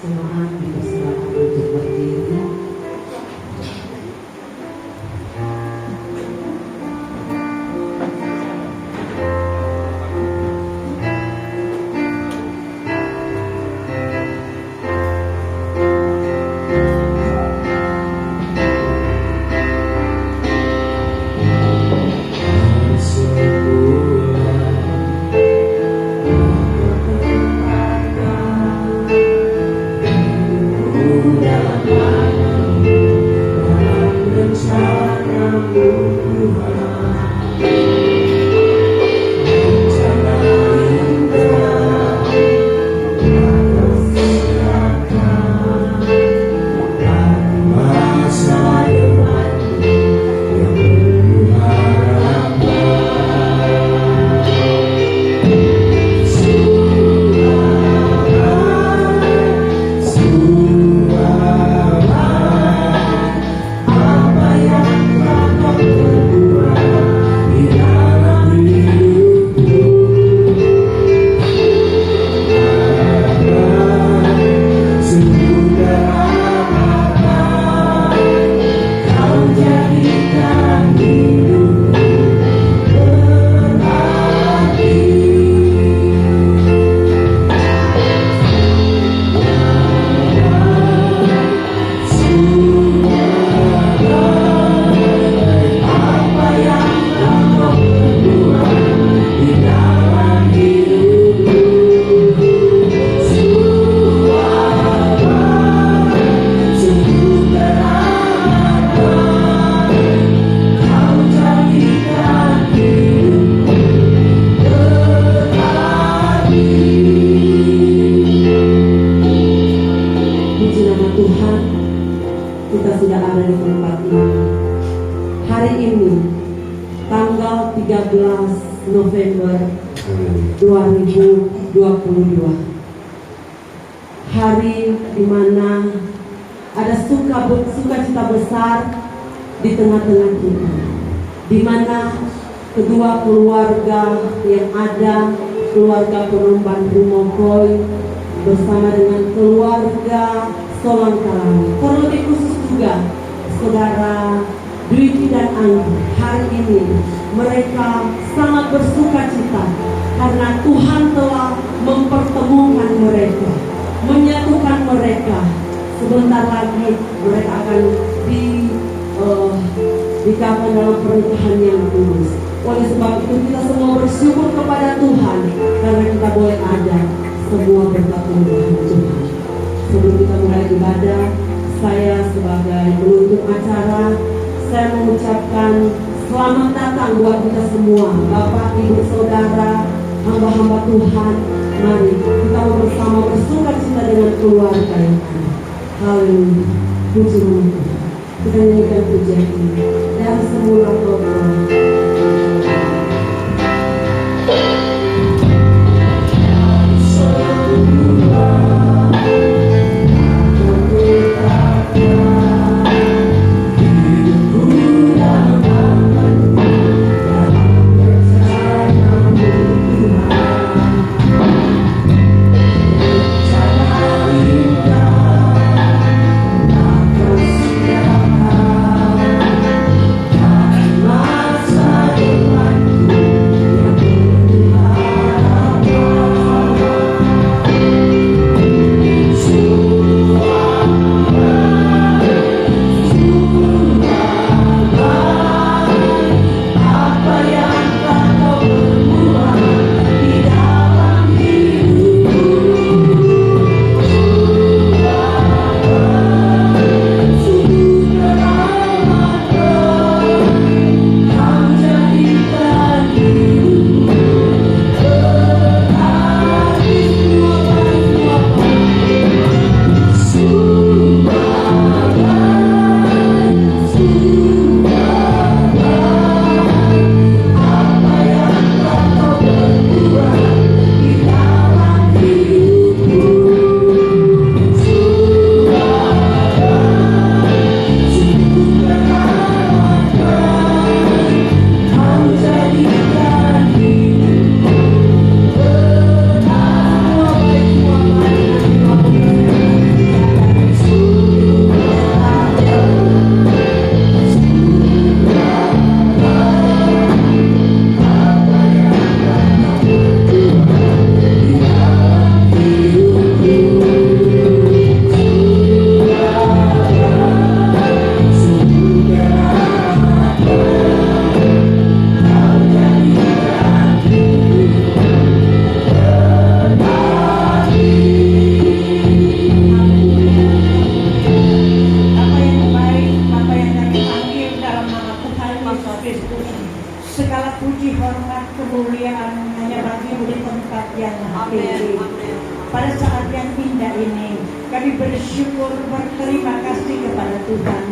Jemaat dipersilakan untuk berdiri. Kita sudah ada di tempat ini. Hari ini tanggal 13 November 2022, hari di mana ada sukacita besar di tengah-tengah kita, di mana kedua keluarga yang ada, keluarga Penumban Rumokoi bersama dengan keluarga Solang Karawi, terlebih khusus juga saudara Dwiki dan Anggi. Hari ini mereka sangat bersuka cita karena Tuhan telah mempertemukan mereka, menyatukan mereka. Sebentar lagi mereka akan dikawin dalam pernikahan yang kudus. Oleh sebab itu kita semua bersyukur kepada Tuhan karena kita boleh ada, semua berkat Tuhan. Sebelum kita mulai ibadah, saya sebagai penutup acara, saya mengucapkan selamat datang buat kita semua, Bapak, Ibu, Saudara, hamba-hamba Tuhan. Mari kita bersama bersuka cita dengan keluarga yang ada. Haleluya, puji Tuhan. Kita nyanyikan pujian ini dari semula Allah. Masa Kami bersyukur, berterima kasih kepada Tuhan.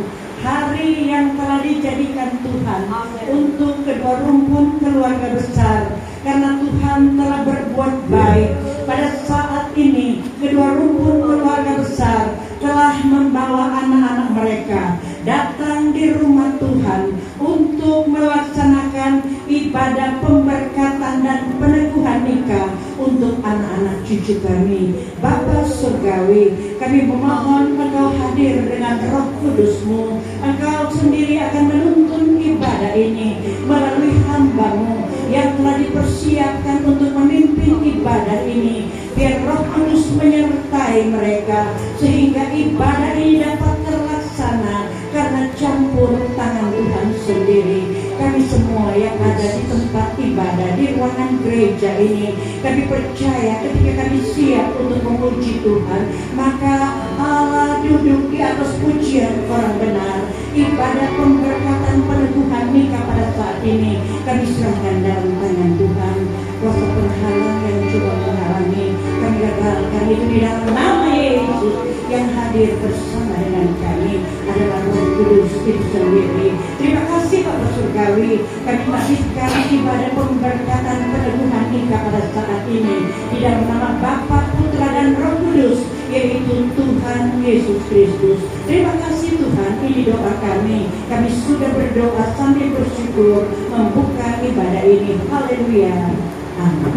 Hari yang telah dijadikan Tuhan untuk kedua rumpun keluarga besar, karena Tuhan telah berbuat baik. Pada saat ini kedua rumpun keluarga besar telah membawa anak-anak mereka datang di rumah Tuhan untuk melaksanakan ibadah pemberkatan dan peneguhan nikah untuk anak-anak cucu kami. Bapa Surgawi, kami memohon Engkau hadir dengan Roh Kudus-Mu. Engkau sendiri akan menuntun ibadah ini melalui hamba-Mu yang telah dipersiapkan untuk memimpin ibadah ini. Biar Roh Kudus menyertai mereka sehingga ibadah ini dapat terlaksana karena campur tangan Tuhan sendiri. Kami semua yang ada di tempat ibadah, di ruangan gereja ini, kami percaya ketika kami siap untuk memuji Tuhan, maka Allah duduk di atas pujian orang benar. Ibadah pemberkatan peneguhan nikah pada saat ini kami serahkan dalam tangan Tuhan. Kuasa penghalang yang coba menghalangi, kami gagalkan itu di dalam nama Yesus. Yang hadir bersama dengan kami adalah Roh Kudus itu sendiri. Terima kasih Bapak Surgawi, kami masihkan ibadah pemberkatan peneguhan nikah pada saat ini di dalam nama Bapa, Putra dan Roh Kudus, yaitu Tuhan Yesus Kristus. Terima kasih Tuhan, ini doa kami. Kami sudah berdoa sambil bersyukur membuka ibadah ini. Haleluya. Amin.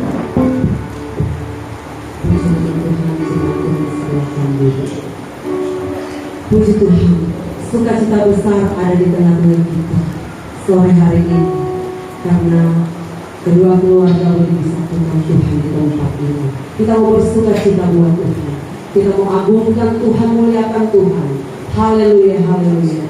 Puji Tuhan, sukacita besar ada di tengah-tengah kita sore hari ini, karena kedua keluarga boleh disatukan Tuhan di tempat ini. Kita mau bersukacita buat Tuhan, kita mau agungkan Tuhan, muliakan Tuhan. Haleluya, haleluya.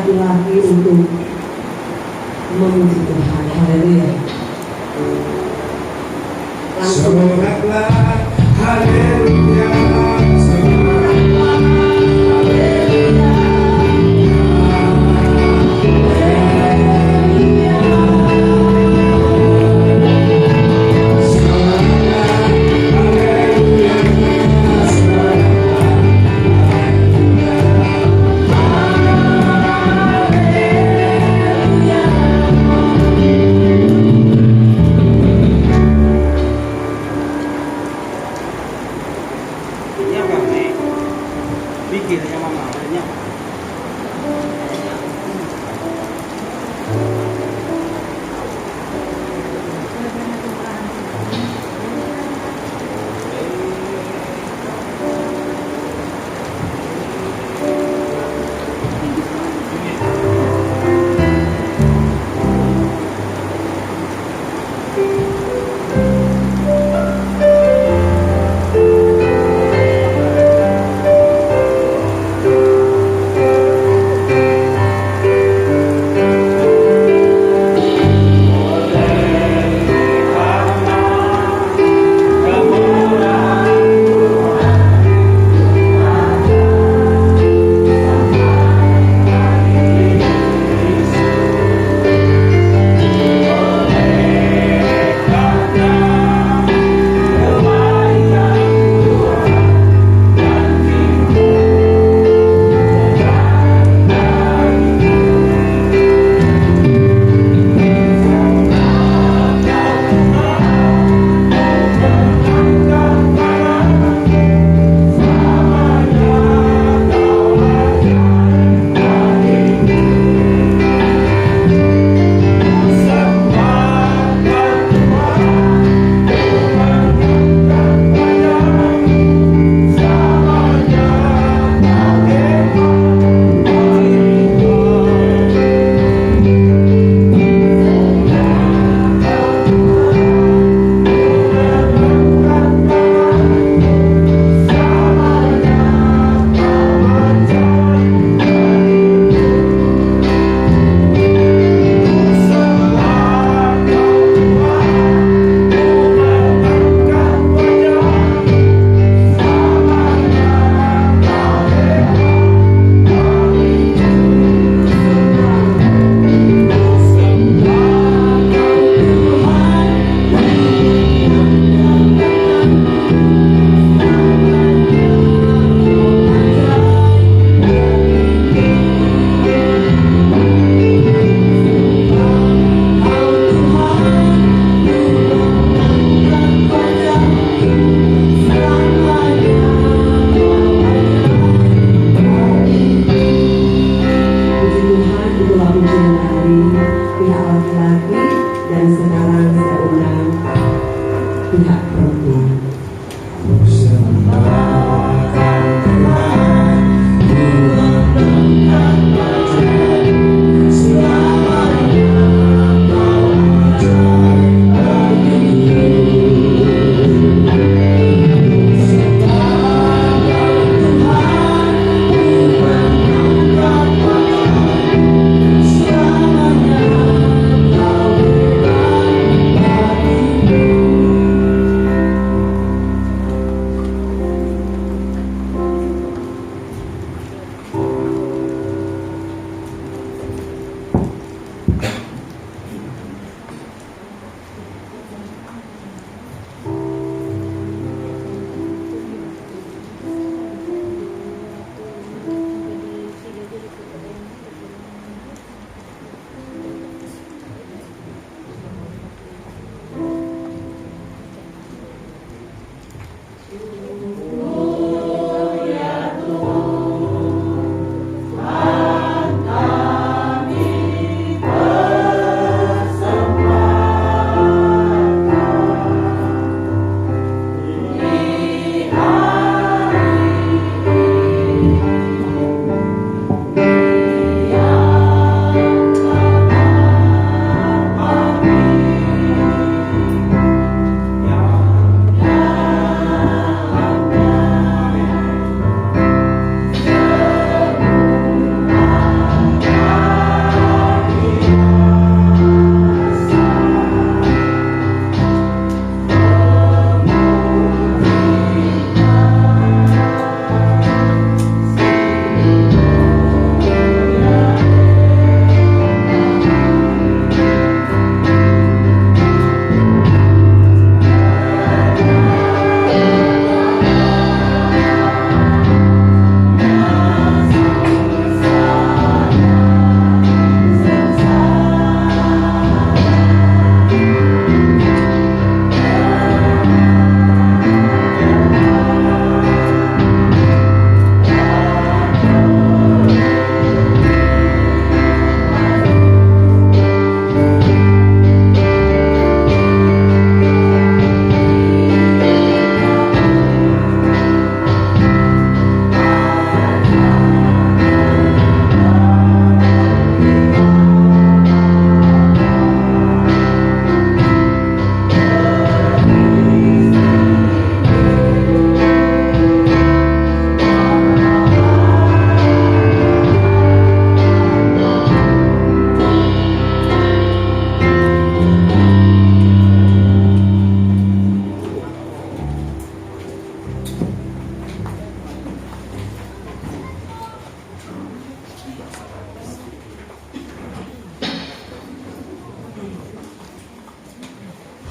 laki-laki untuk memuji Tuhan. Haleluya. Langsung. Soraklah, haleluya.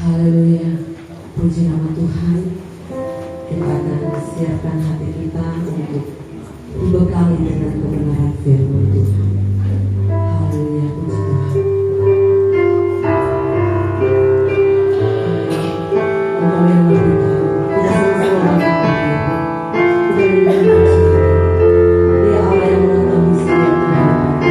Haleluya. Puji nama Tuhan. Kita akan siapkan hati kita untuk dibekali dengan kebenaran firman Tuhan. Haleluya. Puji Tuhan. Engkau yang memberikan. Kita sama-sama bangkit. Kita menyanyikan Dia. Dia Allah yang mengetahui setiap kehidupan kita.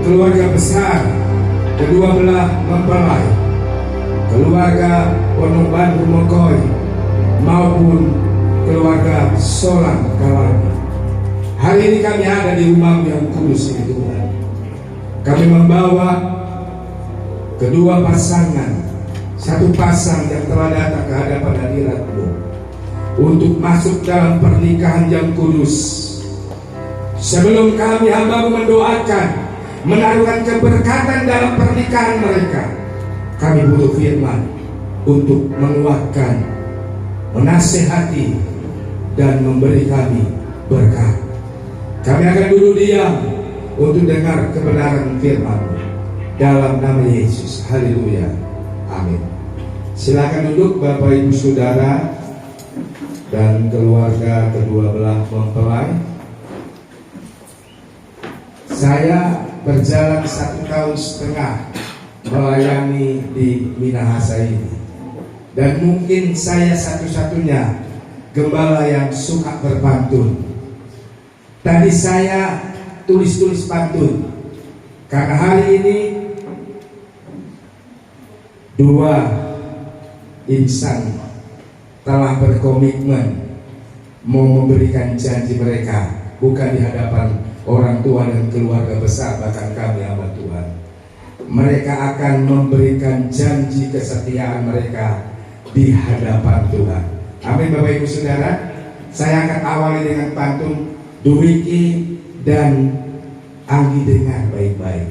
keluarga besar kedua belah mempelai, keluarga Ponoban Rumokoi maupun keluarga Solan Kalani. Hari ini kami ada di rumah yang kudus ini Tuhan. Kami membawa kedua pasangan, satu pasang yang telah datang ke hadapan hadirat-Mu untuk masuk dalam pernikahan yang kudus. Sebelum kami hamba-Mu mendoakan, menaruhkan keberkatan dalam pernikahan mereka, kami butuh firman untuk menguatkan, menasehati, dan memberi kami berkat. Kami akan duduk diam untuk dengar kebenaran firman-Mu dalam nama Yesus. Haleluya. Amin. Silakan duduk Bapak Ibu Saudara dan keluarga kedua belah mempelai. Saya berjalan 1,5 tahun melayani di Minahasa ini, dan mungkin saya satu-satunya gembala yang suka berpantun. Tadi saya tulis pantun karena hari ini dua insan telah berkomitmen mau memberikan janji mereka, bukan di hadapan orang tua dan keluarga besar, bahkan kami hamba Tuhan. Mereka akan memberikan janji kesetiaan mereka di hadapan Tuhan. Amin Bapak Ibu Saudara. Saya akan awali dengan pantun Dwiki dan Anggi. Dengar baik-baik.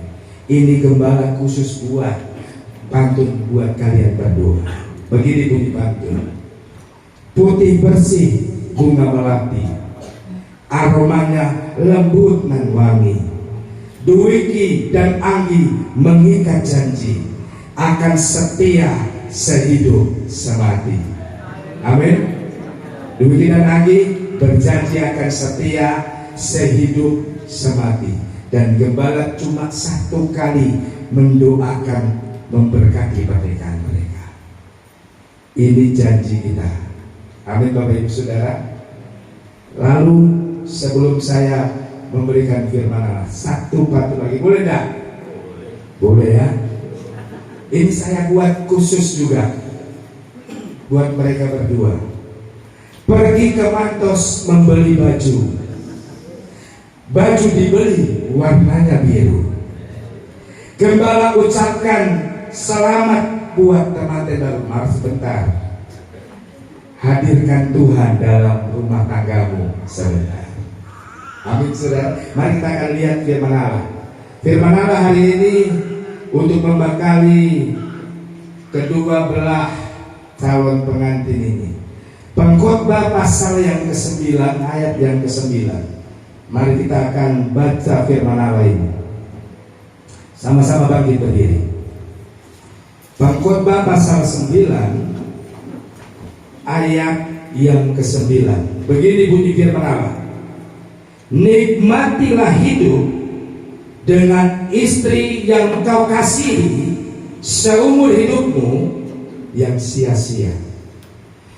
Ini gembala khusus buat pantun buat kalian berdua. Begini bunyi pantun. Putih bersih bunga melati, aromanya lembut nan wangi. Dwiki dan Anggi mengikat janji akan setia sehidup semati. Amin. Dwiki dan Anggi berjanji akan setia sehidup semati. Dan gembala cuma satu kali mendoakan memberkati pernikahan mereka. Ini janji kita. Amin Bapak Ibu Saudara. Lalu sebelum saya memberikan firman Allah, satu pantun lagi, boleh enggak? Boleh ya. Ini saya buat khusus juga buat mereka berdua. Pergi ke Mantos membeli baju. Baju dibeli warnanya biru. Gembala ucapkan selamat buat teman-teman baru. Maaf sebentar. Hadirkan Tuhan dalam rumah tanggamu sebentar. Amin saudara. Mari kita akan lihat firman Allah. Firman Allah hari ini untuk membekali kedua belah calon pengantin ini. Pengkhotbah pasal yang ke-9 ayat yang ke-9. Mari kita akan baca firman Allah ini. Sama-sama bangkit berdiri. Pengkhotbah pasal 9 ayat yang ke-9. Begini bunyi firman Allah. Nikmatilah hidup dengan istri yang kau kasihi seumur hidupmu yang sia-sia,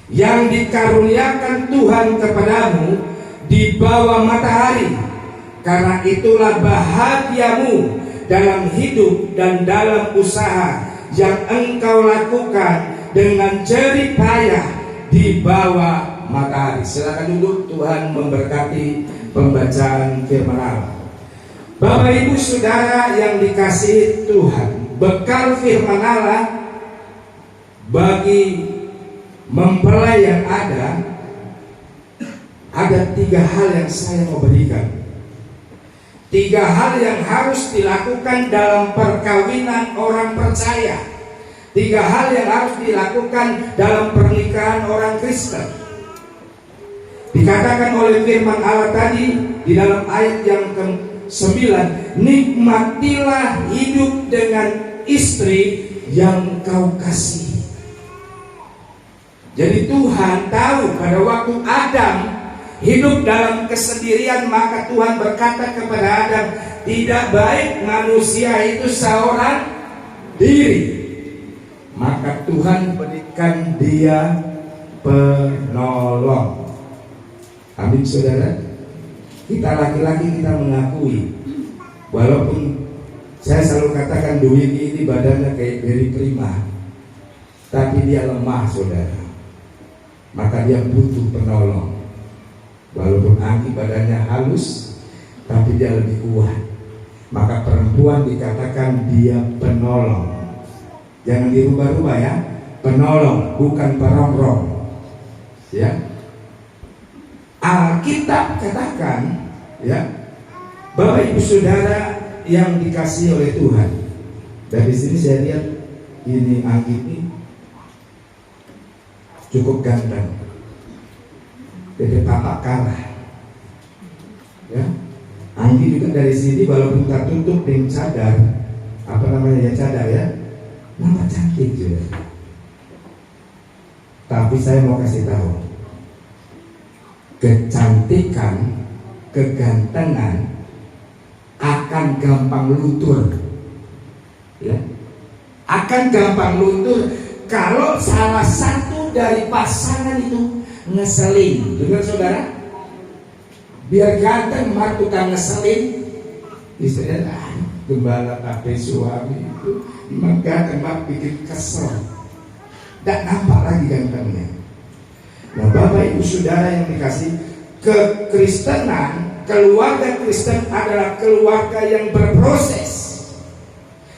yang dikaruniakan Tuhan kepadamu di bawah matahari. Karena itulah bahagiamu dalam hidup dan dalam usaha yang engkau lakukan dengan jerih payah di bawah matahari. Silakan duduk. Tuhan memberkati pembacaan firman Allah. Bapak Ibu Saudara yang dikasihi Tuhan, bekal firman Allah bagi mempelai yang ada 3 hal yang saya mau berikan. 3 hal yang harus dilakukan dalam perkawinan orang percaya. 3 hal yang harus dilakukan dalam pernikahan orang Kristen. Dikatakan oleh firman Allah tadi di dalam ayat yang ke-9, nikmatilah hidup dengan istri yang kau kasih. Jadi Tuhan tahu pada waktu Adam hidup dalam kesendirian, maka Tuhan berkata kepada Adam, tidak baik manusia itu seorang diri. Maka Tuhan berikan dia penolong. Amin saudara. Kita laki-laki kita mengakui, walaupun saya selalu katakan Dwiki ini badannya kayak Berry Prima, tapi dia lemah saudara. Maka dia butuh penolong. Walaupun Anggi badannya halus, tapi dia lebih kuat. Maka perempuan dikatakan dia penolong. Jangan dirubah-rubah ya. Penolong, bukan perongrong. Ya. Alkitab katakan, ya, Bapak Ibu Saudara yang dikasihi oleh Tuhan. Dari sini saya lihat ini Anggi ini cukup ganteng. Jadi tapak kalah. Ya. Anggi juga dari sini walaupun tertutup dengan cadar, apa namanya ya, cadar ya, nampak cantik juga. Tapi saya mau kasih tahu, kecantikan, kegantengan akan gampang luntur, ya, akan gampang luntur kalau salah satu dari pasangan itu ngeselin. Dengar saudara, biar ganteng mah tukang ngeselin, istrinya gembala tapi suami itu memang ganteng mah bikin kesel, tidak nampak lagi gantengnya. Nah Bapak Ibu Saudara yang dikasih, kekristenan, keluarga Kristen adalah keluarga yang berproses.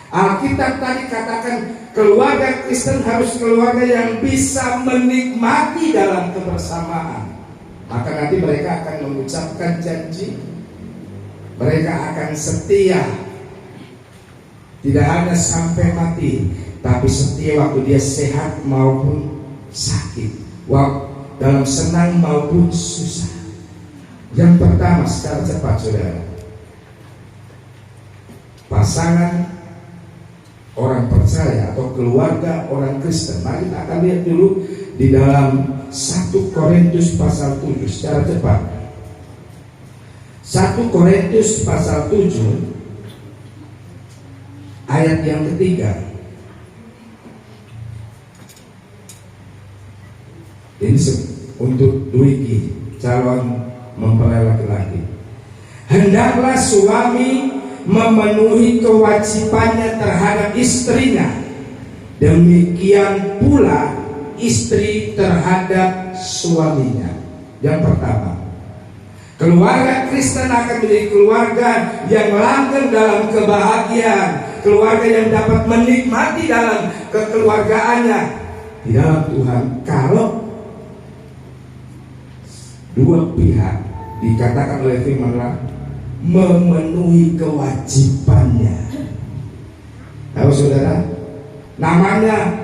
Alkitab tadi katakan keluarga Kristen harus keluarga yang bisa menikmati dalam kebersamaan. Maka nanti mereka akan mengucapkan janji, mereka akan setia, tidak hanya sampai mati, tapi setia waktu dia sehat maupun sakit, dalam senang maupun susah. Yang pertama, secara cepat saudara, pasangan orang percaya atau keluarga orang Kristen. Mari kita akan lihat dulu di dalam 1 Korintus pasal 7 secara cepat. 1 Korintus pasal 7 ayat yang ketiga. Ini untuk Dwiki, calon mempelai laki-laki. Hendaklah suami memenuhi kewajibannya terhadap istrinya, demikian pula istri terhadap suaminya. Yang pertama, keluarga Kristen akan menjadi keluarga yang langgeng dalam kebahagiaan, keluarga yang dapat menikmati dalam kekeluargaannya di dalam Tuhan kalau dua pihak dikatakan oleh firman Allah memenuhi kewajibannya. Tahu saudara, namanya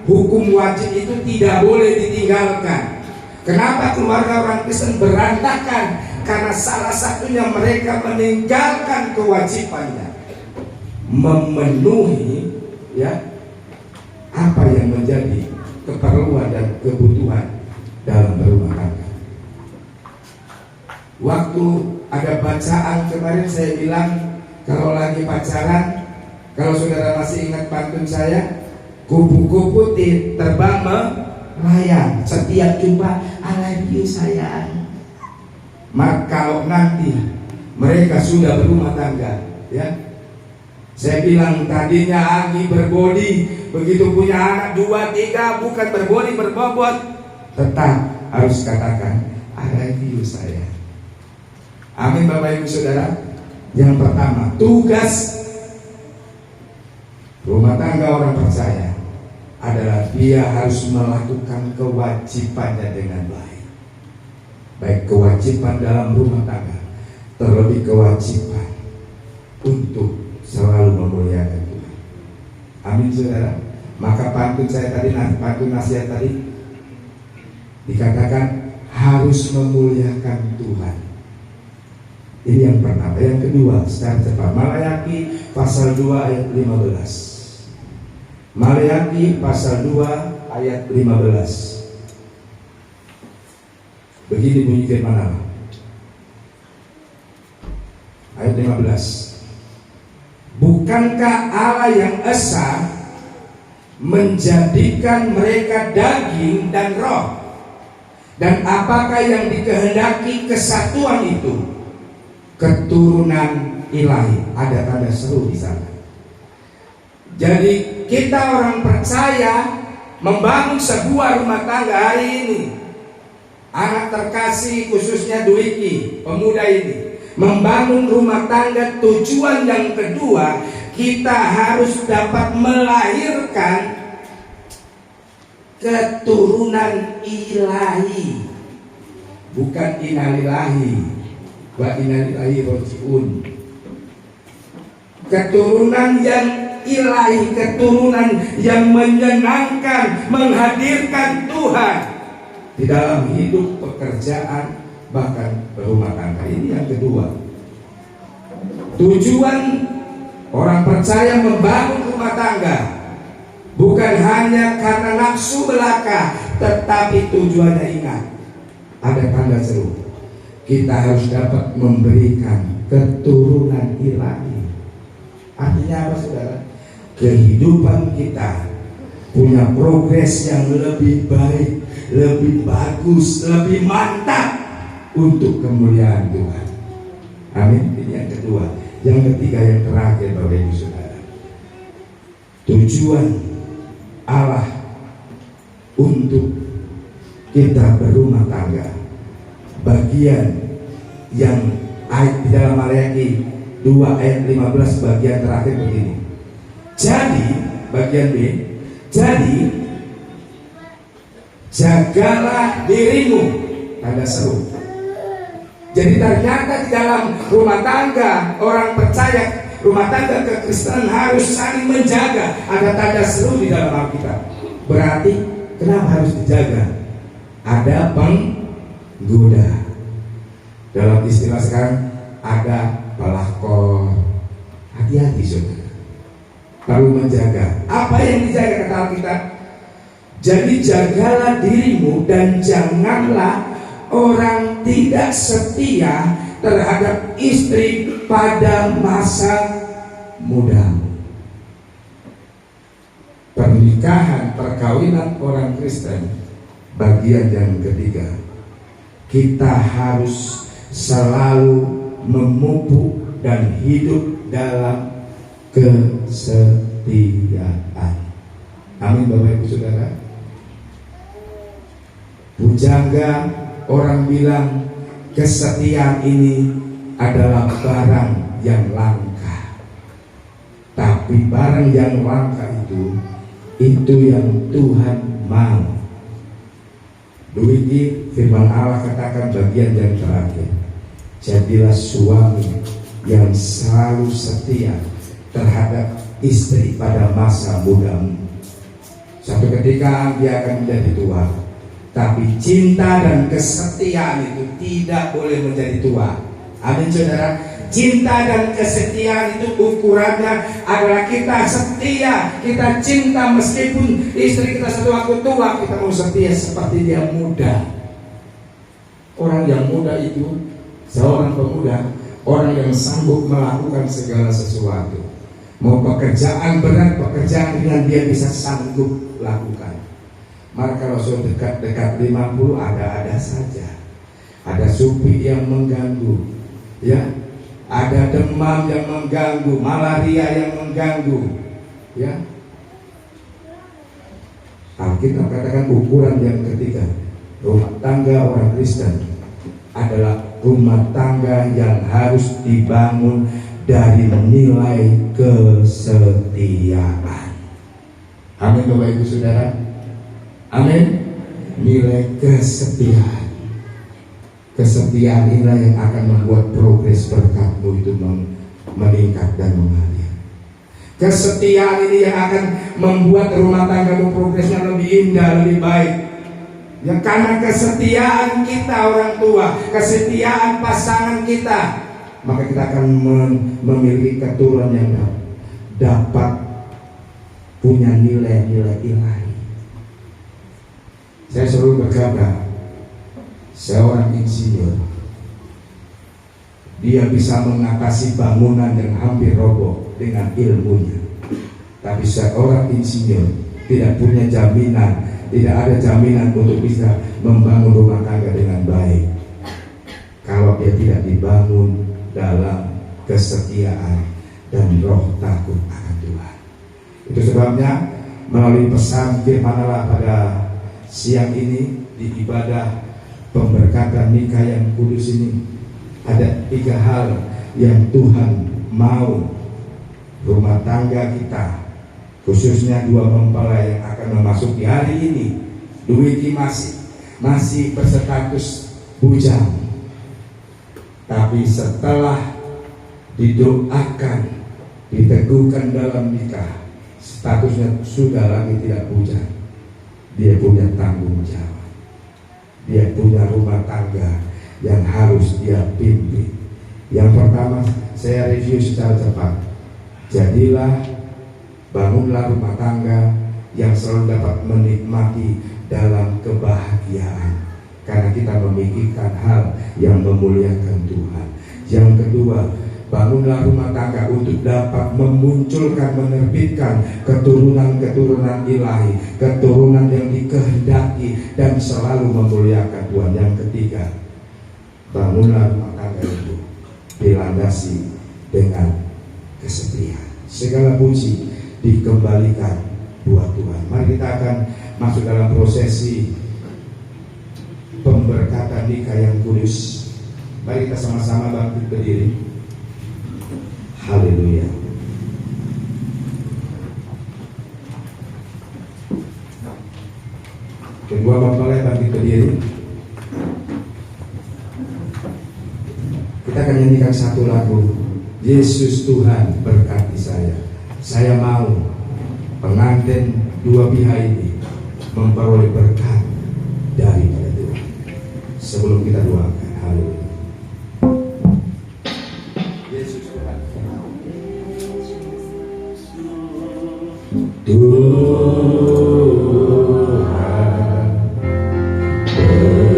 hukum wajib itu tidak boleh ditinggalkan. Kenapa keluarga orang Kristen berantakan? Karena salah satunya mereka meninggalkan kewajibannya, memenuhi apa yang menjadi keperluan dan kebutuhan dalam berumah tangga. Waktu ada bacaan kemarin saya bilang, kalau lagi pacaran, kalau saudara masih ingat pantun saya, kupu-kupu terbang melayang, setiap jumpa I love you sayang. Maka kalau nanti mereka sudah berumah tangga, saya bilang tadinya Agi berbodi, begitu punya anak 2, 3 bukan berbodi berbobot, tetap harus katakan I love you sayang. Amin Bapak Ibu Saudara. Yang pertama, tugas rumah tangga orang percaya adalah dia harus melakukan kewajibannya dengan baik. Baik kewajiban dalam rumah tangga, terlebih kewajiban untuk selalu memuliakan Tuhan. Amin Saudara. Maka pantun saya tadi, pantun nasihat tadi dikatakan harus memuliakan Tuhan. Ini yang pertama. Yang kedua, secara cepat, Maleakhi pasal 2 ayat 15. Maleakhi pasal 2 ayat 15. Begini bunyi firman Allah. Ayat 15. Bukankah Allah yang esa menjadikan mereka daging dan roh? Dan apakah yang dikehendaki kesatuan itu? Keturunan ilahi. Ada tanda seru di sana. Jadi kita orang percaya membangun sebuah rumah tangga hari ini. Anak terkasih khususnya Dwiki, pemuda ini, membangun rumah tangga tujuan yang kedua, kita harus dapat melahirkan keturunan ilahi, bukan inalilahi. Wa innalillahi raji'un. Keturunan yang ilahi, keturunan yang menyenangkan, menghadirkan Tuhan di dalam hidup, pekerjaan, bahkan berumah tangga. Ini yang kedua. Tujuan orang percaya membangun rumah tangga bukan hanya karena nafsu belaka, tetapi tujuannya, ingat, ada tanda seru. Kita harus dapat memberikan keturunan ilahi. Artinya apa saudara? Kehidupan kita punya progres yang lebih baik, lebih bagus, lebih mantap untuk kemuliaan Tuhan. Amin. Ini yang kedua. Yang ketiga, yang terakhir Bapak Ibu Saudara, tujuan Allah untuk kita berumah tangga. Bagian yang ayat di dalam Maleakhi 2 ayat 15 bagian terakhir begini. Jadi, bagian B, jadi jagalah dirimu, tanda seru. Jadi ternyata di dalam rumah tangga orang percaya, rumah tangga kekristenan harus saling menjaga. Ada tanda seru di dalam Alkitab. Berarti kenapa harus dijaga? Ada penggoda. Dalam istilah sekarang ada pelakor. Hati-hati saudara. Perlu menjaga. Apa yang dijaga kata Alkitab? Jadi jagalah dirimu dan janganlah orang tidak setia terhadap istri pada masa mudamu. Pernikahan, perkawinan orang Kristen bagian yang ketiga, kita harus selalu memupuk dan hidup dalam kesetiaan. Amin Bapak Ibu Saudara. Pujangga, orang bilang kesetiaan ini adalah barang yang langka. Tapi barang yang langka itu yang Tuhan mau. Demikian firman Allah katakan bagian yang terakhir. Jadilah suami yang selalu setia terhadap istri pada masa mudamu. Suatu ketika dia akan menjadi tua. Tapi cinta dan kesetiaan itu tidak boleh menjadi tua. Amin saudara. Cinta dan kesetiaan itu ukurannya adalah kita setia, kita cinta meskipun istri kita suatu waktu tua, kita mau setia seperti dia muda. Orang yang muda itu seorang pemuda, orang yang sanggup melakukan segala sesuatu. Mau pekerjaan berat, pekerjaan ringan dia bisa sanggup lakukan. Maka kalau sudah dekat-dekat 50 ada-ada saja. Ada supi yang mengganggu, ya. Ada demam yang mengganggu, malaria yang mengganggu, ya. Alkitab katakan ukuran yang ketiga, rumah tangga orang Kristen adalah rumah tangga yang harus dibangun dari nilai kesetiaan. Amin Bapak Ibu Saudara. Amin. Nilai kesetiaan. Kesetiaan inilah yang akan membuat progres berkatmu itu meningkat dan mengalir. Kesetiaan ini yang akan membuat rumah tanggamu progresnya lebih indah, lebih baik. Ya, karena kesetiaan kita orang tua, kesetiaan pasangan kita, maka kita akan memiliki keturunan yang dapat punya nilai-nilai ilahi. Saya selalu berkata, seorang insinyur, dia bisa mengatasi bangunan yang hampir roboh dengan ilmunya. Tapi seorang insinyur tidak punya jaminan, tidak ada jaminan untuk bisa membangun rumah tangga dengan baik kalau dia tidak dibangun dalam kesetiaan dan roh takut akan Tuhan. Itu sebabnya melalui pesan firman Allah pada siang ini di ibadah pemberkatan nikah yang kudus ini, ada 3 hal yang Tuhan mau rumah tangga kita, khususnya 2 mempelai yang akan memasuki hari ini. Dwiki masih berstatus bujang, tapi setelah didoakan, diteguhkan dalam nikah, statusnya sudah lagi tidak bujang. Dia punya tanggung jawab. Dia punya rumah tangga yang harus dia pimpin. Yang pertama, saya review secara cepat. Bangunlah rumah tangga yang selalu dapat menikmati dalam kebahagiaan, karena kita memikirkan hal yang memuliakan Tuhan. Yang kedua, bangunlah rumah tangga untuk dapat memunculkan, menerbitkan keturunan-keturunan ilahi, keturunan yang dikehendaki dan selalu memuliakan Tuhan. Yang ketiga, bangunlah rumah tangga itu dilandasi dengan kesetiaan. Segala puji dikembalikan buat Tuhan. Mari kita akan masuk dalam prosesi merayakan nikah yang kudus. Mari kita sama-sama bangkit berdiri. Haleluya. Kedua mempelai bangkit berdiri. Kita akan nyanyikan satu lagu. Yesus Tuhan berkati saya. Saya mau pengantin dua pihak ini memperoleh berkat daripada Tuhan. Sebelum kita doakan, haleluya. Yesus Tuhan. Tuhan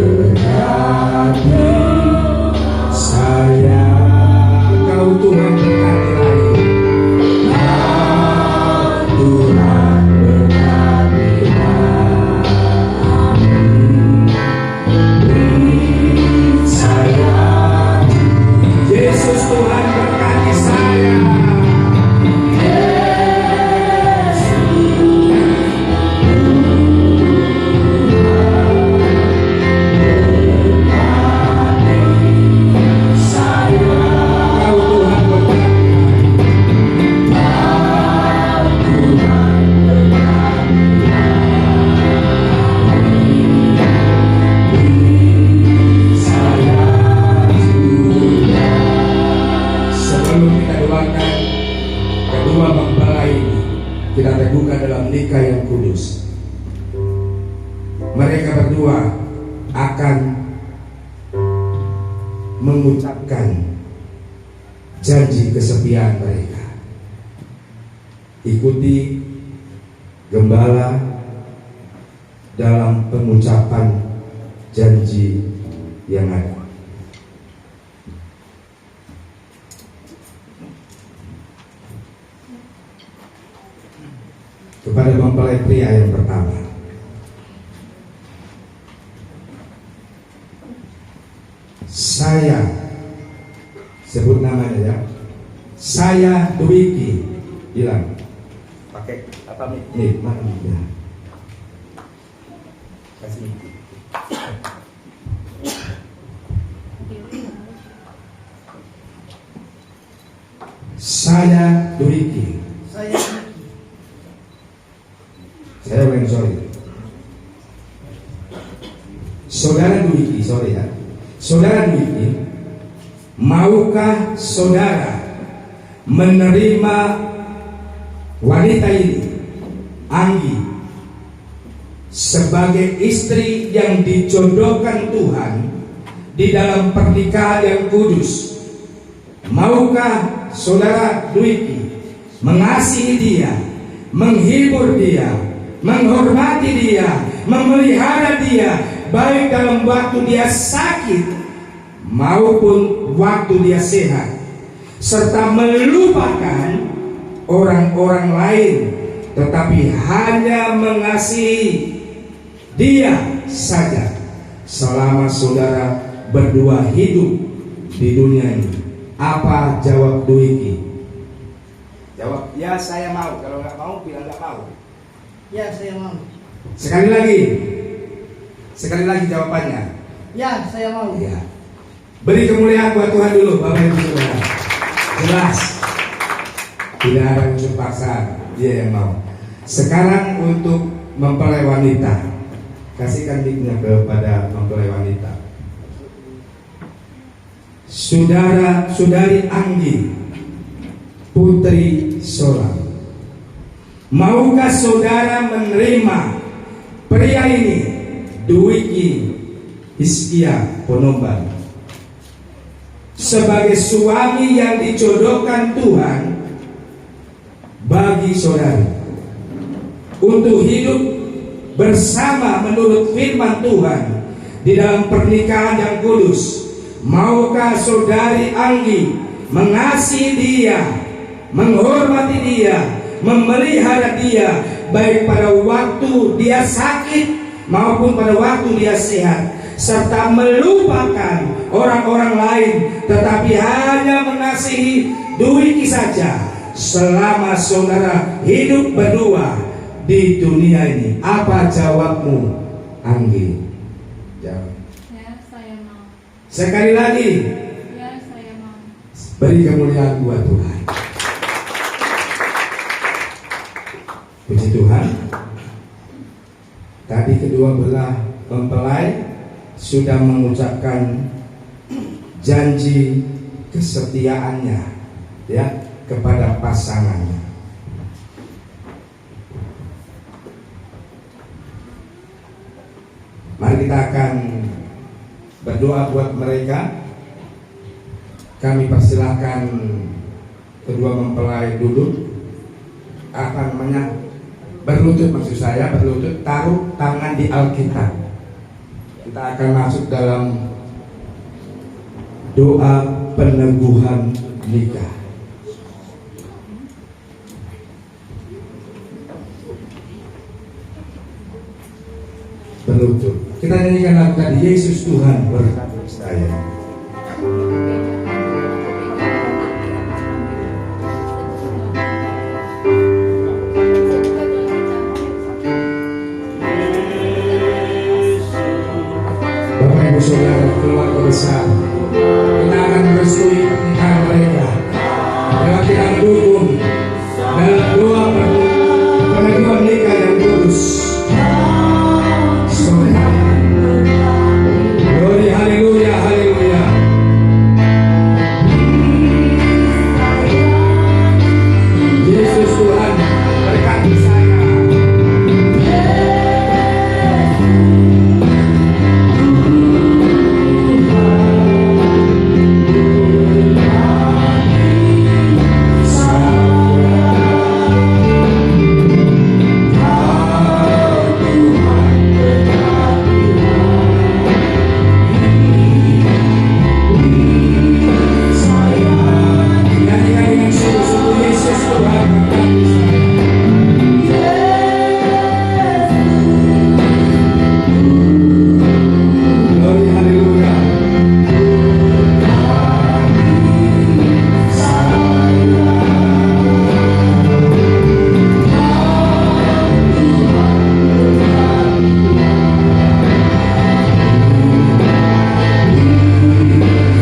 berkati saya. Kau Tuhan berkati lagi. Tuhan berkati saya. Yesus Tuhan berkati saya. Kedua mempelai ini kita teguhkan dalam nikah yang kudus. Mereka berdua akan mengucapkan janji kesetiaan mereka. Ikuti gembala dalam pengucapan janji yang ada. Kepada mempelai pria yang pertama, saya sebut namanya ya. Saya Dwiki. Bilang. Pakai apa nih? Mana ya? Kasih. Saya Dwiki. Saya ulang, sorry. Saudara Dwiki, sorry ya. Saudara Dwiki, maukah saudara menerima wanita ini, Anggi, sebagai istri yang dijodohkan Tuhan di dalam pernikahan yang kudus? Maukah saudara Dwiki mengasihi dia, menghibur dia, menghormati dia, memelihara dia, baik dalam waktu dia sakit maupun waktu dia sehat, serta melupakan orang-orang lain, tetapi hanya mengasihi dia saja selama saudara berdua hidup di dunia ini? Apa jawab Dwiki? Jawab, ya saya mau. Kalau nggak mau, bilang nggak mau. Ya, saya mau. Sekali lagi jawabannya. Ya, saya mau. Ya. Beri kemuliaan buat Tuhan dulu, Bapak Ibu Saudara. Jelas, tidak ada unsur paksaan, dia yang mau. Sekarang untuk mempelai wanita, kasihkan mic-nya kepada mempelai wanita. Saudari Anggi Putri Solang, maukah saudara menerima pria ini, Dwiki Hiskia Ponomban, sebagai suami yang dijodohkan Tuhan bagi saudari, untuk hidup bersama menurut firman Tuhan di dalam pernikahan yang kudus? Maukah saudari Anggi mengasihi dia, menghormati dia, memelihara dia, baik pada waktu dia sakit maupun pada waktu dia sehat, serta melupakan orang-orang lain, tetapi hanya mengasihi Dwiki saja selama saudara hidup berdua di dunia ini? Apa jawabmu, Anggi? Jawab. Ya, saya mau. Sekali lagi, Ya, saya mau. beri kemuliaan buat Tuhan. Puji Tuhan. Tadi kedua belah mempelai sudah mengucapkan janji kesetiaannya, ya, kepada pasangannya. Mari kita akan berdoa buat mereka. Kami persilahkan kedua mempelai duduk. Akan berlutut, maksud saya berlutut, taruh tangan di Alkitab. Kita akan masuk dalam doa peneguhan nikah. Berlutut. Kita nyanyikan lagu tadi, Yesus Tuhan berkati saya. Bapak Ibu Saudara keluarga besar, kita akan merestui pernikahan mereka. Kalau kita dukung dalam doa peneguhan nikah yang kudus. Glory, haleluya, haleluya. Yesus Tuhan berkati saya. Nyanyikan dengan sungguh-sungguh, Yesus Tuhan berkati saya. Glory, haleluya.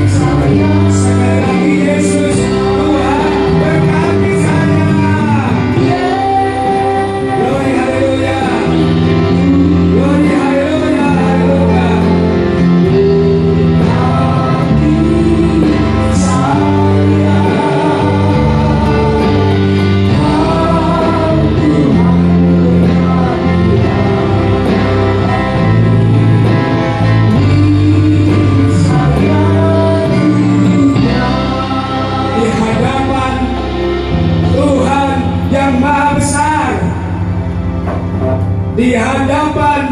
Sekali lagi, Yesus Tuhan berkati saya. Glory, haleluya. Glory, haleluya, haleluya. Di hadapan Tuhan yang Maha Besar, di hadapan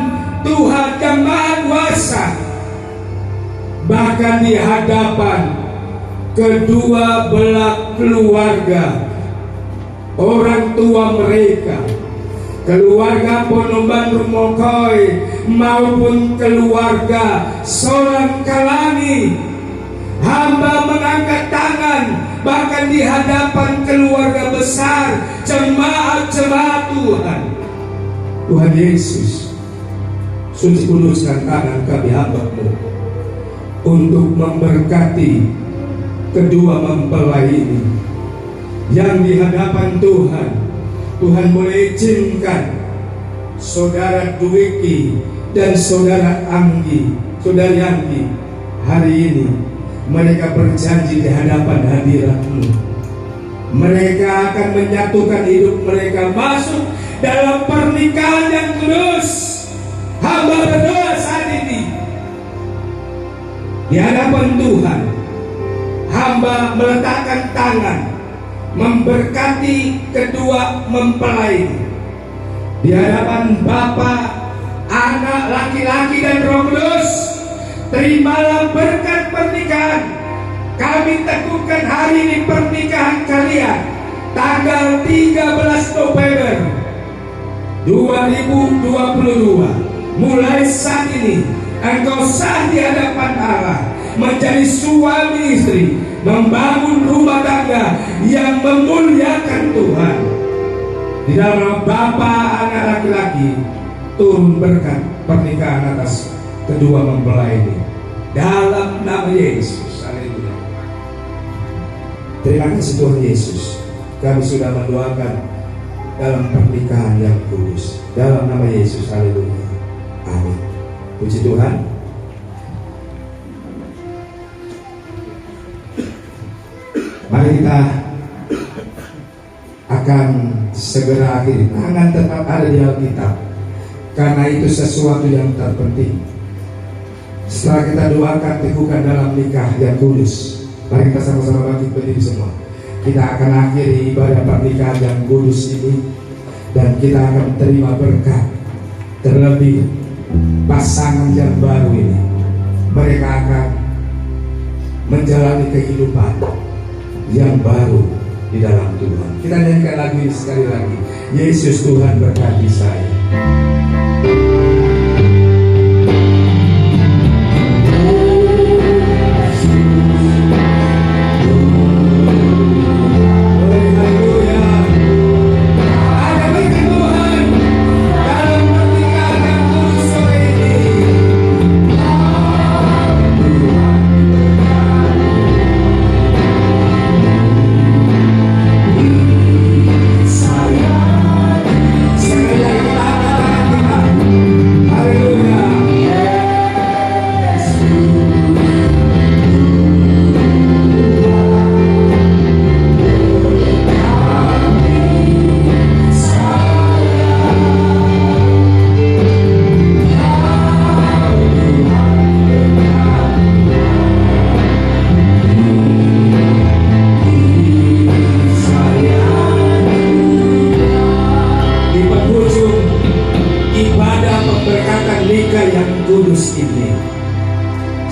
Tuhan yang Maha Kuasa, bahkan di hadapan kedua belah keluarga, orang tua mereka, keluarga Ponomban Rumokoi maupun keluarga Solan Kalani, hamba mengangkat tangan bahkan di hadapan keluarga besar jemaat-jemaat Tuhan. Tuhan Yesus, suci kuduskan tangan kami hamba-Mu untuk memberkati kedua mempelai ini yang di hadapan Tuhan. Tuhan boleh izinkan saudara Dwiki dan saudara Anggi, saudari Anggi, hari ini mereka berjanji di hadapan hadirat-Mu. Mereka akan menyatukan hidup mereka masuk dalam pernikahan yang kudus. Hamba berdoa saat ini di hadapan Tuhan. Hamba meletakkan tangan memberkati kedua mempelai ini. Di hadapan Bapa, Anak, laki-laki dan Roh Kudus, terimalah berkat pernikahan. Kami teguhkan hari ini pernikahan kalian tanggal 13 November 2022. Mulai saat ini engkau sah di hadapan Allah menjadi suami istri, membangun rumah tangga yang memuliakan Tuhan. Di dalam nama Bapa, Anak, laki-laki, turun berkat pernikahan atas kedua mempelai ini. dalam nama Yesus. Haleluya. Terima kasih Tuhan Yesus. Kami sudah mendoakan dalam pernikahan yang kudus. Dalam nama Yesus. Haleluya. Amin. Puji Tuhan. Mari kita akan segera akhiri. Tangan tetap ada di Alkitab, karena itu sesuatu yang terpenting. Setelah kita doakan teguhkan dalam nikah yang kudus, mari kita sama-sama bangkit berdiri semua. Kita akan akhiri ibadah pernikahan yang kudus ini, dan kita akan terima berkat. Terlebih pasangan yang baru ini, mereka akan menjalani kehidupan yang baru di dalam Tuhan. Kita nyanyikan lagu ini sekali lagi. Yesus Tuhan berkati saya.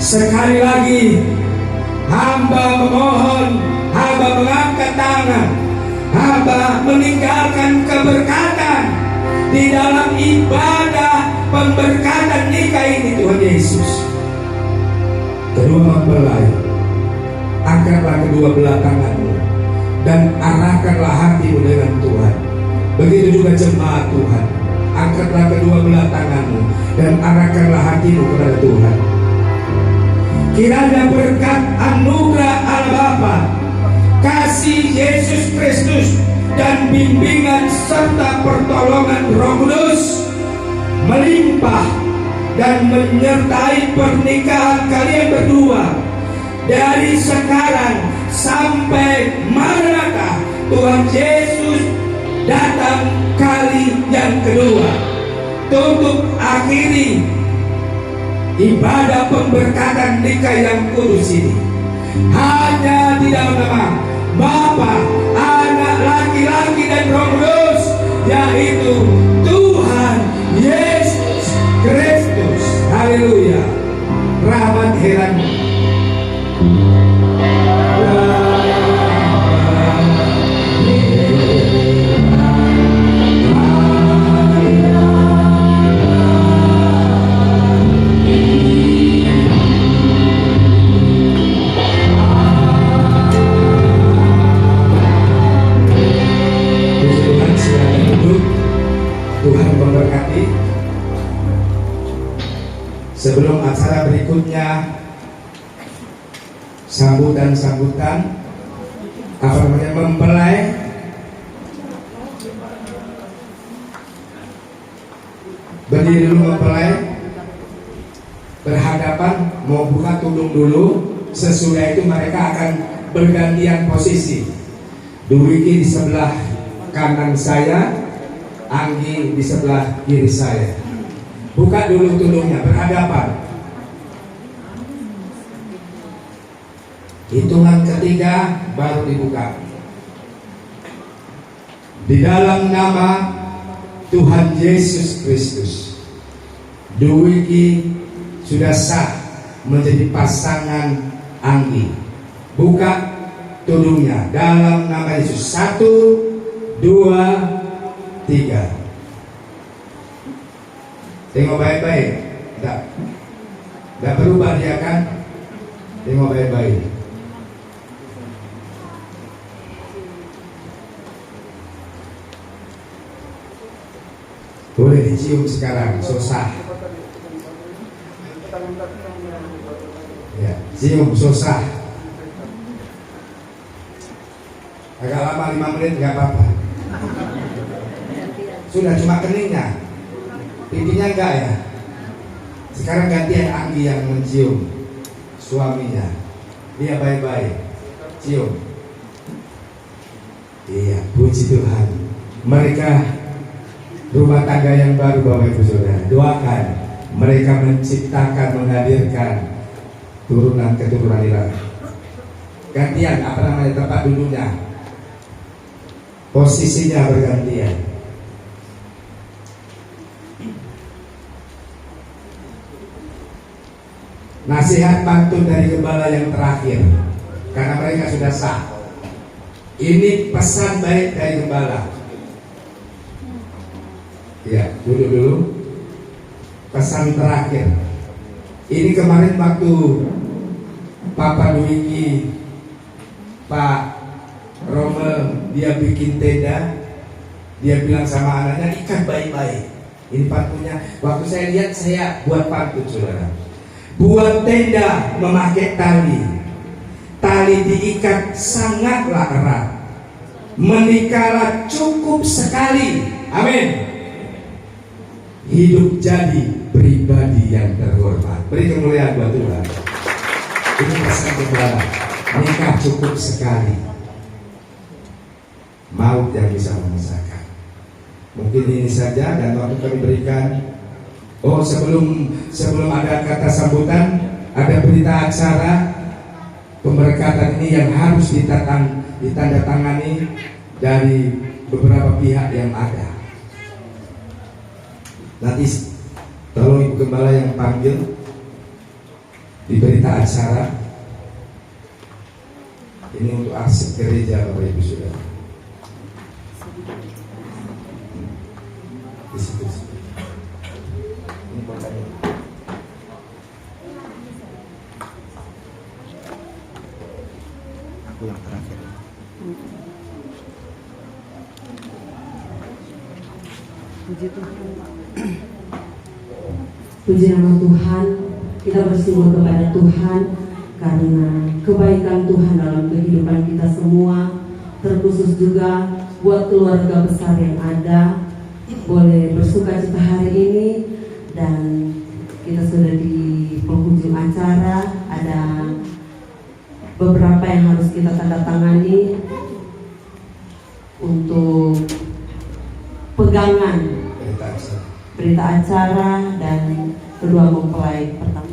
Sekali lagi, hamba memohon, hamba mengangkat tangan, hamba meninggalkan keberkatan di dalam ibadah pemberkatan nikah ini, Tuhan Yesus. Kedua mempelai, angkatlah kedua belah tanganmu dan arahkanlah hatimu dengan Tuhan. Begitu juga jemaat Tuhan, angkatlah kedua belah tanganmu dan arahkanlah hatimu kepada Tuhan. Kiranya berkat anugerah Allah Bapa, kasih Yesus Kristus, dan bimbingan serta pertolongan Roh Kudus melimpah dan menyertai pernikahan kalian berdua dari sekarang sampai Maranatha Tuhan Yesus datang kali yang kedua. Untuk akhiri ibadah pemberkatan nikah yang kudus ini, hanya di dalam nama Bapa, Anak, laki-laki dan Roh Kudus, yaitu Tuhan Yesus Kristus. Haleluya. Rahmat heran. Tuhan memberkati. Sebelum acara berikutnya, sambutan apa namanya, mempelai berdiri dulu, mempelai berhadapan, mau buka tudung dulu. Sesudah itu mereka akan bergantian posisi. Dwiki di sebelah kanan saya, Anggi di sebelah kiri saya. Buka dulu tudungnya, berhadapan. Hitungan ketiga baru dibuka. Di dalam nama Tuhan Yesus Kristus, Dwiki sudah sah menjadi pasangan Anggi. Buka tudungnya dalam nama Yesus. 1, 2, 3. Tengok baik-baik. Tidak berubah dia kan? Tengok baik-baik. Boleh dicium sekarang, susah. Ya, cium susah. Agak lama 5 menit nggak apa-apa. Sudah cuma keningnya, pipinya enggak ya. Sekarang gantian Anggi yang mencium suaminya. Dia baik-baik, cium. Iya, puji Tuhan. Mereka rumah tangga yang baru, Bapak Ibu Saudara. Doakan mereka menciptakan, menghadirkan turunan-keturunan ilahi. Gantian tempat duduknya, posisinya bergantian. Nasihat pantun dari gembala yang terakhir, karena mereka sudah sah. Ini pesan baik dari gembala. Ya, duduk dulu. Pesan terakhir. Ini kemarin waktu Papa Dwiki, Pak Rommel, dia bikin tenda, dia bilang sama anaknya, ikat baik-baik. Ini pantunnya. Waktu saya lihat, saya buat pantun, saudara. Buat tenda memakai tali, tali diikat sangatlah erat, menikahlah cukup sekali. Amin. Hidup jadi pribadi yang terhormat. Beri kemuliaan buat Tuhan. Ini pesan gembala. Nikah cukup sekali, maut yang bisa memisahkan. Mungkin ini saja, dan waktu kami berikan. Oh, sebelum ada kata sambutan, ada berita acara pemberkatan ini yang harus ditandatangani dari beberapa pihak yang ada. Nanti tolong Ibu Gembala yang panggil di berita acara ini untuk arsip gereja, Bapak Ibu Saudara. Di situ. Ini kotanya. Aku yang terakhir. Puji Tuhan, Pak. Puji nama Tuhan. Kita bersyukur kepada Tuhan karena kebaikan Tuhan dalam kehidupan kita semua, terkhusus juga buat keluarga besar yang ada. Boleh bersuka cita hari ini, dan kita sudah di penghujung acara. Ada beberapa yang harus kita tanda tangani untuk pegangan berita acara dan kedua mempelai pertama.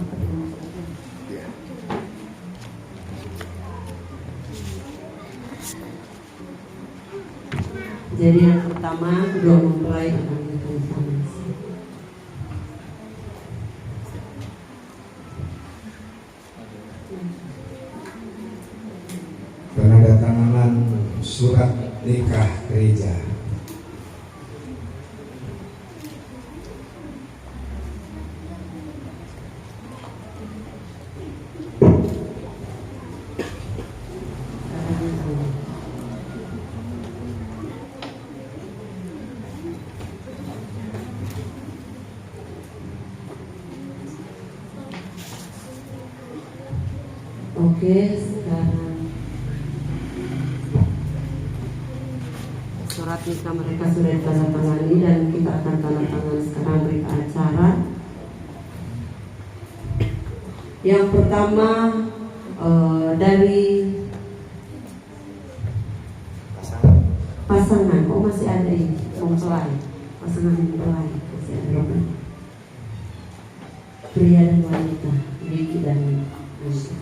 Jadi yang pertama, kedua mempelai akan ditanda. Penandatanganan surat nikah gereja. Oke, sekarang surat nikah mereka sudah ditandatangani dan kita akan tanda tangan sekarang berita acara. Yang pertama dari pasangan, oh masih ada ini mempelai, pasangan mempelai masih ada pria dan wanita, Vicky dan Anissa.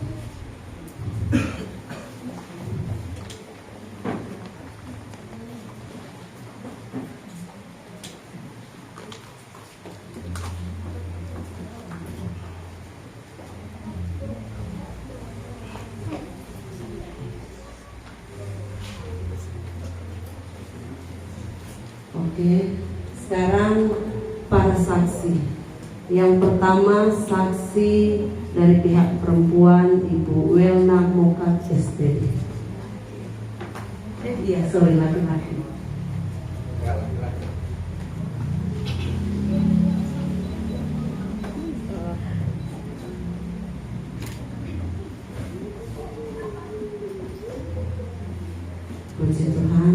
Oke, sekarang para saksi. Yang pertama, saksi dari pihak perempuan, Ibu Welna Mokat SPD. Iya, sorry, laki-laki. Puji Tuhan.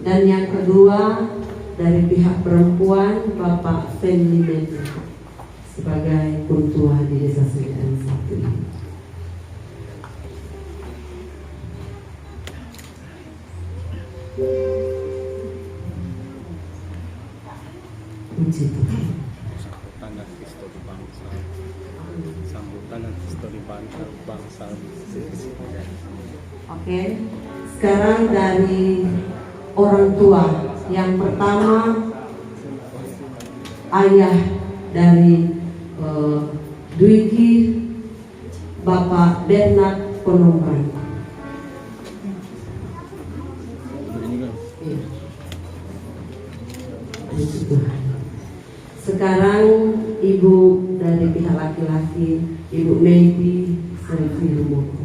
Dan yang kedua dari pihak perempuan Bapak Fenli Medi sebagai kuntua di Desa Selidan 1 ini. Puji Tuhan. Sambutan dan histori bangsa. Sambutan dan histori bangsa. Oke, sekarang dari orang tua. Yang pertama ayah dari Dwiki, Bapak Bernard Ponomran. Iya. Puji Tuhan. Sekarang ibu dari pihak laki-laki, Ibu Maydi Selvi Lumoko.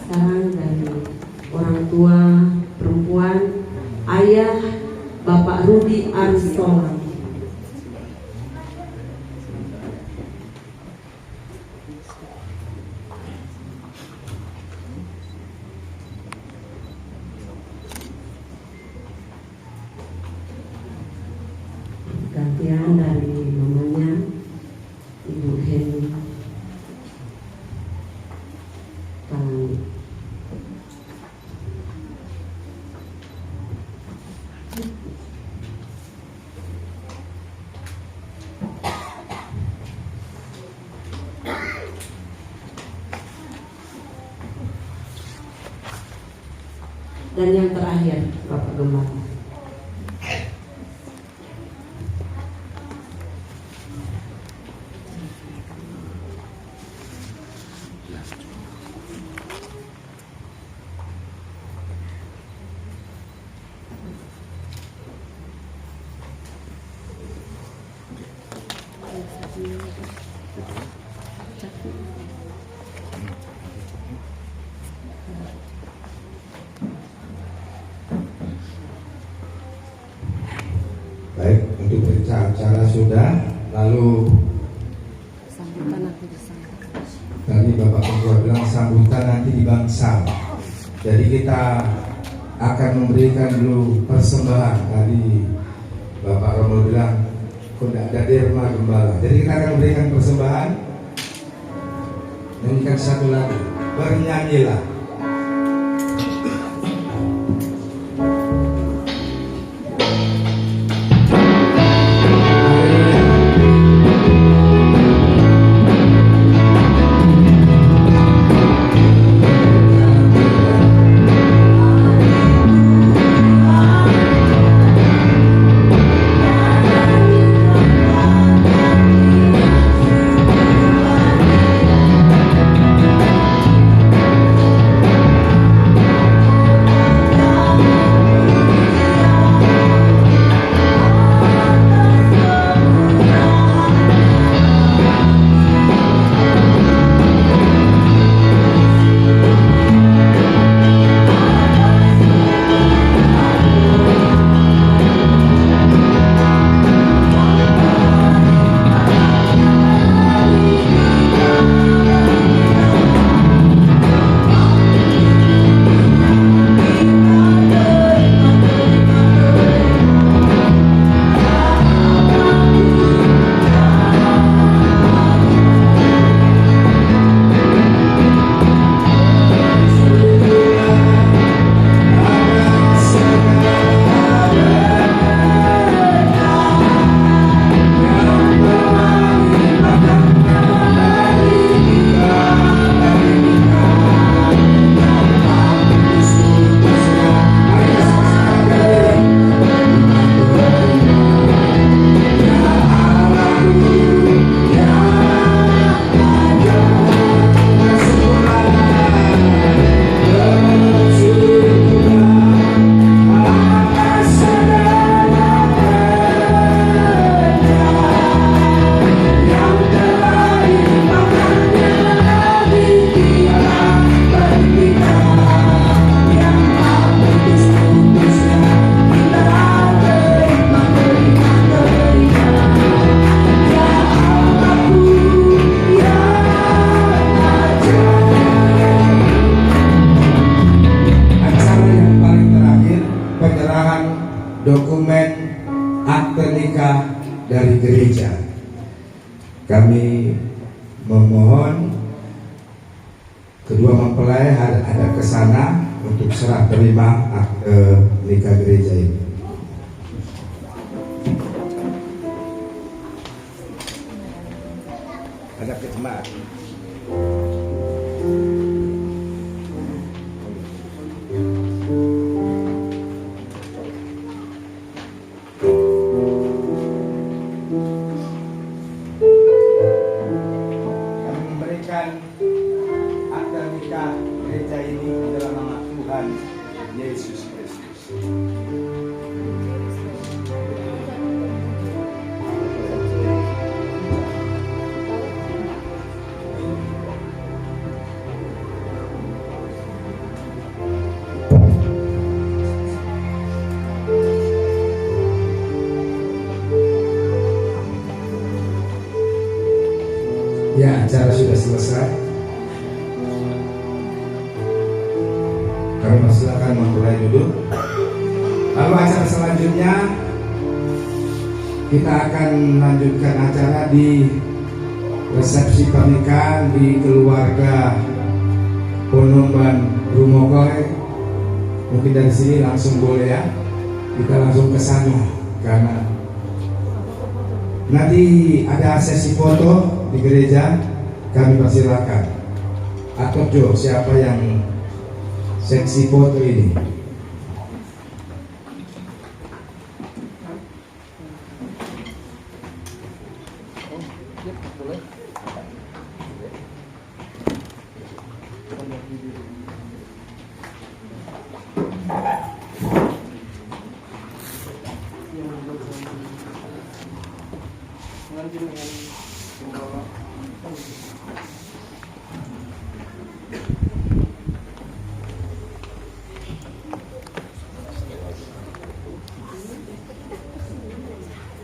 Sekarang dari orang tua perempuan ayah Bapak Rudi Aristola. Gantian dari mamanya Ibu Heni Talangi. Dan yang terakhir Bapak Gembala. Baik, untuk berita acara sudah. Lalu tadi Bapak Ketua bilang sambutan nanti di Bangsal. Jadi kita akan memberikan dulu persembahan. Tadi Bapak Romo bilang kok tidak ada derma gembala. Jadi kita akan memberikan persembahan. Nyanyikan satu lagu, bernyanyilah. gereja. Kami memohon kedua mempelai ada ke sana untuk serah terima akte nikah gereja ini. Ada khidmat. Kami memberikan akte nikah gereja ini dalam nama Tuhan Yesus Kristus. Ya, acara sudah selesai. Kami persilakan memulai duduk. Lalu acara selanjutnya kita akan melanjutkan acara di resepsi pernikahan di keluarga Ponomban Rumogoy. Mungkin dari sini langsung boleh ya. Kita langsung ke sana karena nanti ada sesi foto di gereja. Kami persilakan. Atau Jo, siapa yang seksi foto ini? Dengan